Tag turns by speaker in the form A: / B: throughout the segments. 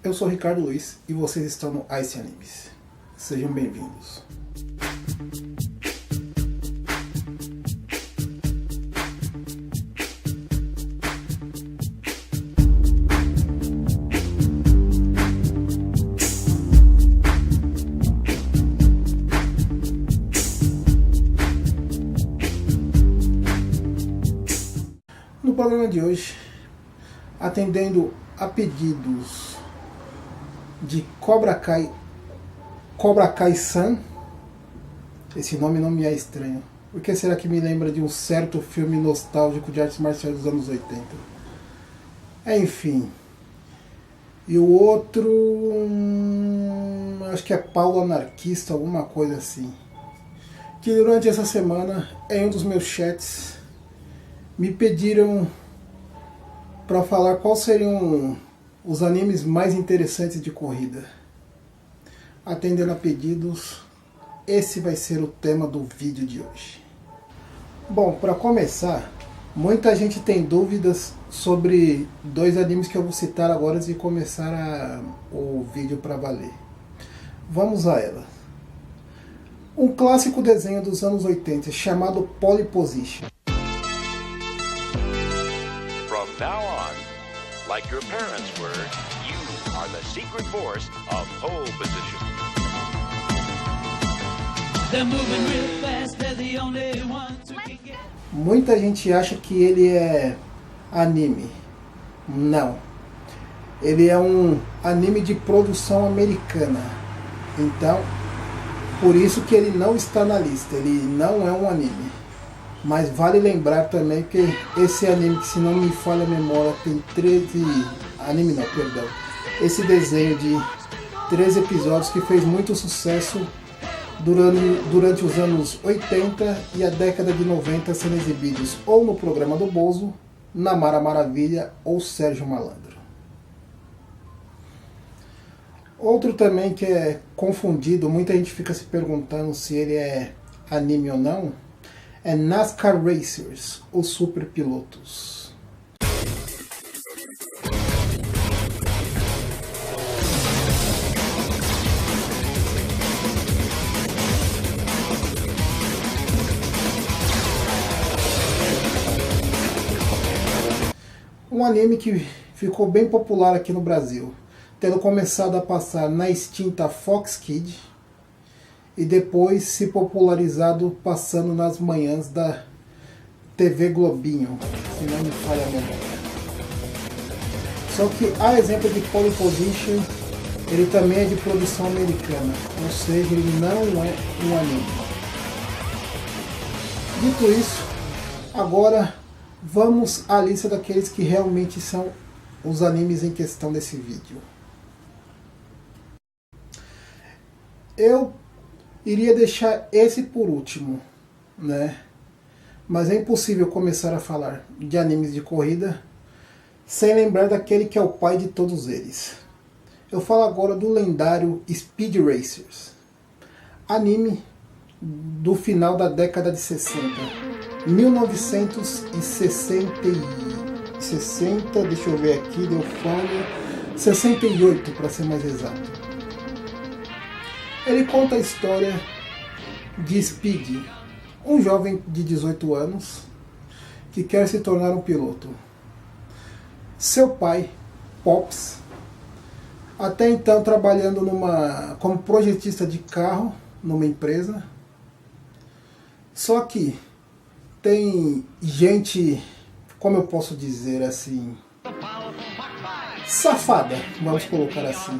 A: Eu sou Ricardo Luiz e vocês estão no Ice Animes. Sejam bem-vindos. No programa de hoje, atendendo a pedidos de Cobra Kai-san, esse nome não me é estranho. Por que será que me lembra de um certo filme nostálgico de artes marciais dos anos 80? Enfim. E o outro, acho que é Paulo Anarquista, alguma coisa assim. Que durante essa semana, em um dos meus chats, me pediram para falar quais seriam os animes mais interessantes de corrida. Atendendo a pedidos, esse vai ser o tema do vídeo de hoje. Bom, para começar, muita gente tem dúvidas sobre dois animes que eu vou citar agora antes de começar o vídeo para valer. Vamos a elas. Um clássico desenho dos anos 80 chamado Pole Position.
B: From now on, like your parents were, you are the secret force of pole position.
C: They're moving real fast, they're the only ones who can get...
A: Muita gente acha que ele é anime. Não. Ele é um anime de produção americana. Então, por isso que ele não está na lista. Ele não é um anime. Mas vale lembrar também que esse anime, que se não me falha a memória, tem 13... Anime não, perdão. Esse desenho de 13 episódios que fez muito sucesso durante os anos 80 e a década de 90, sendo exibidos ou no programa do Bozo, na Mara Maravilha ou Sérgio Malandro. Outro também que é confundido, muita gente fica se perguntando se ele é anime ou não, é NASCAR Racers, os super pilotos. Um anime que ficou bem popular aqui no Brasil, tendo começado a passar na extinta Fox Kids, e depois se popularizado passando nas manhãs da TV Globinho, se não me falha a memória. Só que, a exemplo de Pole Position, ele também é de produção americana, ou seja, ele não é um anime. Dito isso, agora vamos à lista daqueles que realmente são os animes em questão desse vídeo. Eu iria deixar esse por último, né? Mas é impossível começar a falar de animes de corrida sem lembrar daquele que é o pai de todos eles. Eu falo agora do lendário Speed Racers, anime do final da década de 60, 1960, deixa eu ver aqui, deu fome, 68 para ser mais exato. Ele conta a história de Speed, um jovem de 18 anos que quer se tornar um piloto. Seu pai, Pops, até então trabalhando como projetista de carro numa empresa, só que tem gente, como eu posso dizer assim, safada, vamos colocar assim,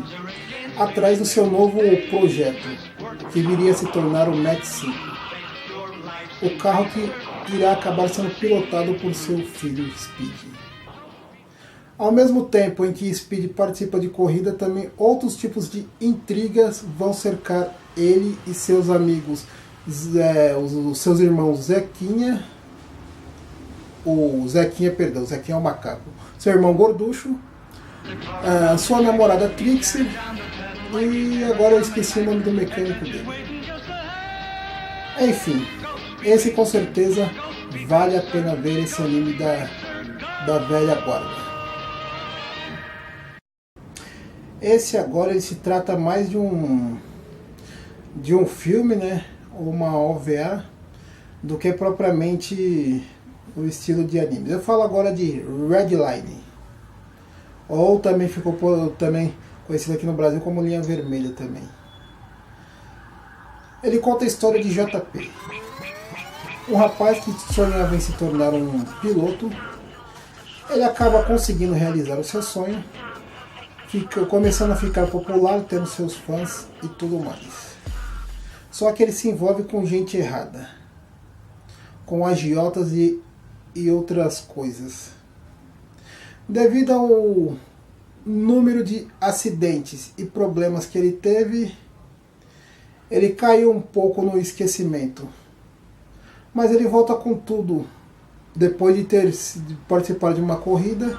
A: atrás do seu novo projeto, que viria a se tornar o Mach 5, o carro que irá acabar sendo pilotado por seu filho Speed. Ao mesmo tempo em que Speed participa de corrida, também outros tipos de intrigas vão cercar ele e seus amigos, os seus irmãos Zequinha, Zequinha é o macaco, seu irmão Gorducho, sua namorada Trixie, e agora eu esqueci o nome do mecânico dele. Enfim, esse com certeza vale a pena ver, esse anime da velha guarda. Esse agora ele se trata mais de um filme, né, ou uma OVA, do que propriamente o estilo de anime. Eu falo agora de Redline, ou também ficou também conhecido aqui no Brasil como Linha Vermelha também. Ele conta a história de JP, um rapaz que sonhava em se tornar um piloto. Ele acaba conseguindo realizar o seu sonho, começando a ficar popular, tendo seus fãs e tudo mais. Só que ele se envolve com gente errada, com agiotas e outras coisas. Devido ao número de acidentes e problemas que ele teve, ele caiu um pouco no esquecimento. Mas ele volta com tudo, depois de ter participado de uma corrida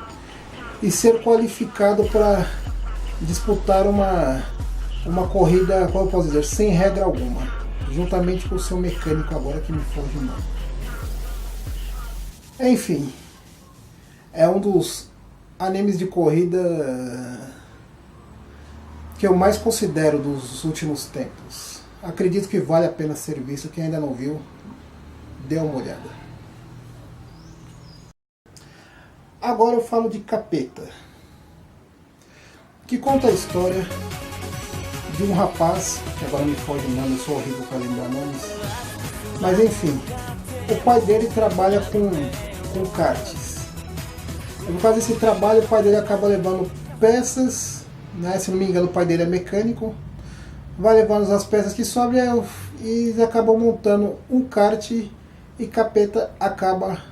A: e ser qualificado para disputar uma corrida, como eu posso dizer, sem regra alguma, juntamente com o seu mecânico agora, que me foge o nome. Enfim, é um dos animes de corrida que eu mais considero dos últimos tempos. Acredito que vale a pena ser visto. Quem ainda não viu, dê uma olhada. Agora eu falo de Capeta, que conta a história de um rapaz, que agora me foge o nome, eu sou horrível para lembrar nomes, mas enfim, o pai dele trabalha com karts. E por causa desse trabalho, o pai dele acaba levando peças, né? Se não me engano, o pai dele é mecânico, vai levando as peças que sobram e eles acabam montando um kart, e Capeta acaba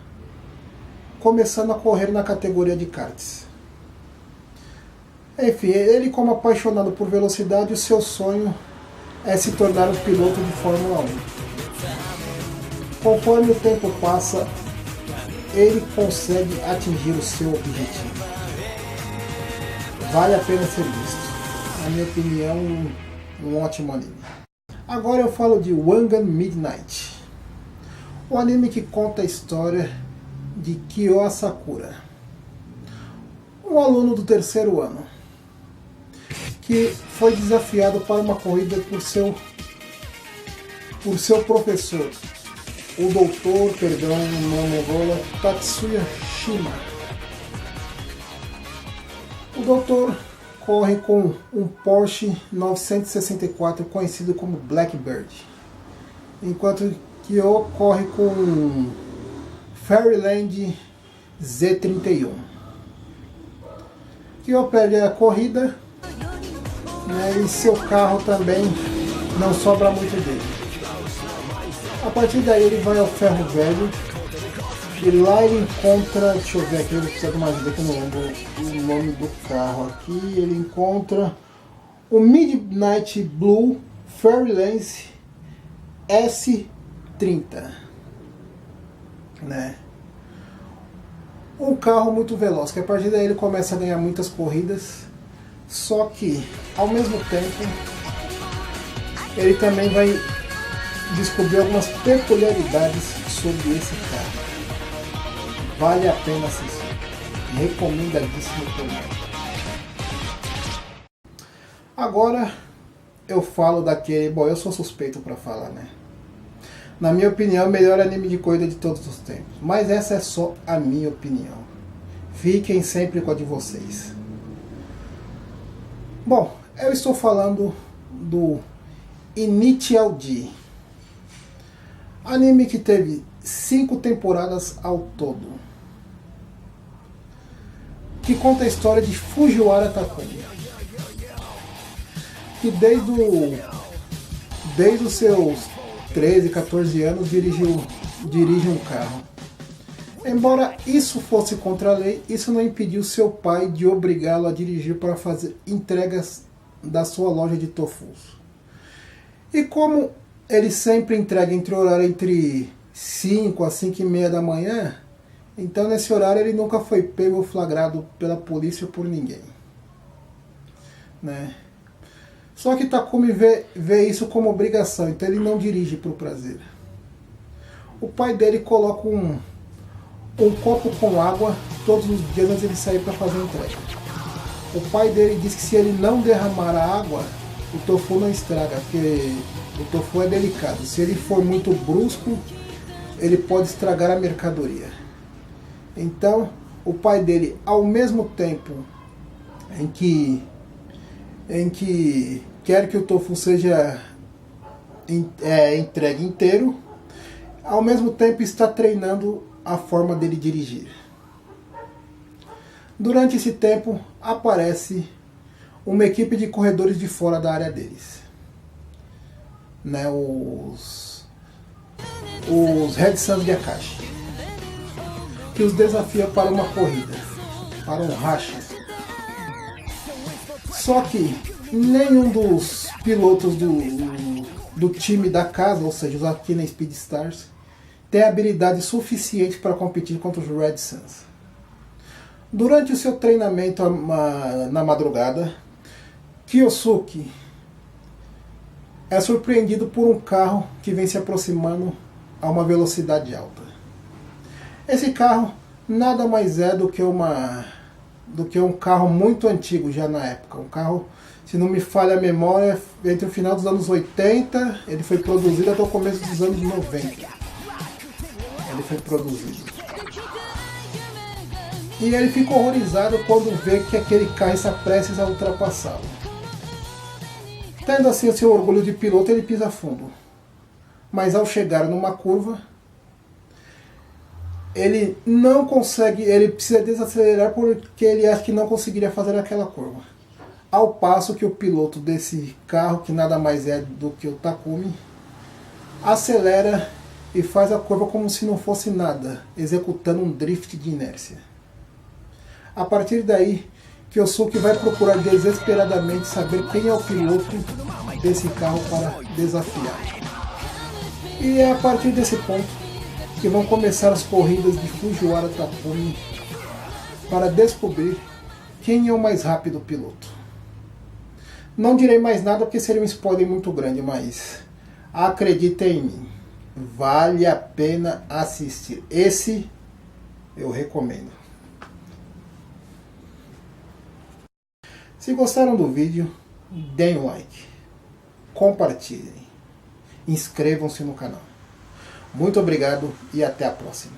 A: começando a correr na categoria de karts. Enfim, ele, como apaixonado por velocidade, o seu sonho é se tornar um piloto de Fórmula 1. Conforme o tempo passa, ele consegue atingir o seu objetivo. Vale a pena ser visto. Na minha opinião, um ótimo anime. Agora eu falo de Wangan Midnight, o anime que conta a história de Kyo Asakura, um aluno do terceiro ano, que foi desafiado para uma corrida por seu professor, o doutor, Momogola Tatsuya Shima. O doutor corre com um Porsche 964 conhecido como Blackbird, enquanto Kyo corre com um Fairyland Z31. Kyo perde a corrida, né, e seu carro também não sobra muito dele. A partir daí ele vai ao Ferro Velho e lá ele encontra, deixa eu ver aqui, eu vou precisar de uma ajuda que eu não lembro o nome do carro aqui. Ele encontra o Midnight Blue Fairyland S30, né? Um carro muito veloz, que a partir daí ele começa a ganhar muitas corridas, só que ao mesmo tempo ele também vai descobrir algumas peculiaridades sobre esse carro. Vale a pena assistir. Recomendadíssimo por mim. Agora eu falo daquele... Bom, eu sou suspeito para falar, né? Na minha opinião, o melhor anime de corrida de todos os tempos. Mas essa é só a minha opinião. Fiquem sempre com a de vocês. Bom, eu estou falando do Initial D. Anime que teve 5 temporadas ao todo, que conta a história de Fujiwara Takumi, que desde os seus 13, 14 anos dirige um carro. Embora isso fosse contra a lei, isso não impediu seu pai de obrigá-lo a dirigir para fazer entregas da sua loja de tofus. E como ele sempre entrega entre 5 a 5 e meia da manhã, então nesse horário ele nunca foi pego ou flagrado pela polícia ou por ninguém, né? Só que Takumi vê isso como obrigação, então ele não dirige por prazer. O pai dele coloca um copo com água todos os dias antes de ele sair para fazer a entrega. O pai dele diz que se ele não derramar a água, o tofu não estraga, porque o tofu é delicado. Se ele for muito brusco, ele pode estragar a mercadoria. Então, o pai dele, ao mesmo tempo em que quer que o tofu seja entregue inteiro, ao mesmo tempo está treinando a forma dele dirigir. Durante esse tempo, aparece uma equipe de corredores de fora da área deles. Né, os Red Suns de Akashi, que os desafia para uma corrida, para um racha. Só que nenhum dos pilotos do time da casa, ou seja, os Akina Speed Stars, tem habilidade suficiente para competir contra os Red Suns. Durante o seu treinamento na madrugada, Kyosuke é surpreendido por um carro que vem se aproximando a uma velocidade alta. Esse carro nada mais é do que um carro muito antigo já na época. Um carro, se não me falha a memória, entre o final dos anos 80, ele foi produzido até o começo dos anos 90. Ele foi produzido. E ele fica horrorizado quando vê que aquele carro está prestes a ultrapassá-lo. Tendo assim o seu orgulho de piloto, ele pisa fundo. Mas ao chegar numa curva, ele não consegue, ele precisa desacelerar porque ele acha que não conseguiria fazer aquela curva. Ao passo que o piloto desse carro, que nada mais é do que o Takumi, acelera e faz a curva como se não fosse nada, executando um drift de inércia. A partir daí, Kyosuke vai procurar desesperadamente saber quem é o piloto desse carro para desafiar. E é a partir desse ponto que vão começar as corridas de Fujiwara Takumi para descobrir quem é o mais rápido piloto. Não direi mais nada porque seria um spoiler muito grande, mas acreditem em mim, vale a pena assistir. Esse eu recomendo. Se gostaram do vídeo, deem um like, compartilhem, inscrevam-se no canal. Muito obrigado e até a próxima.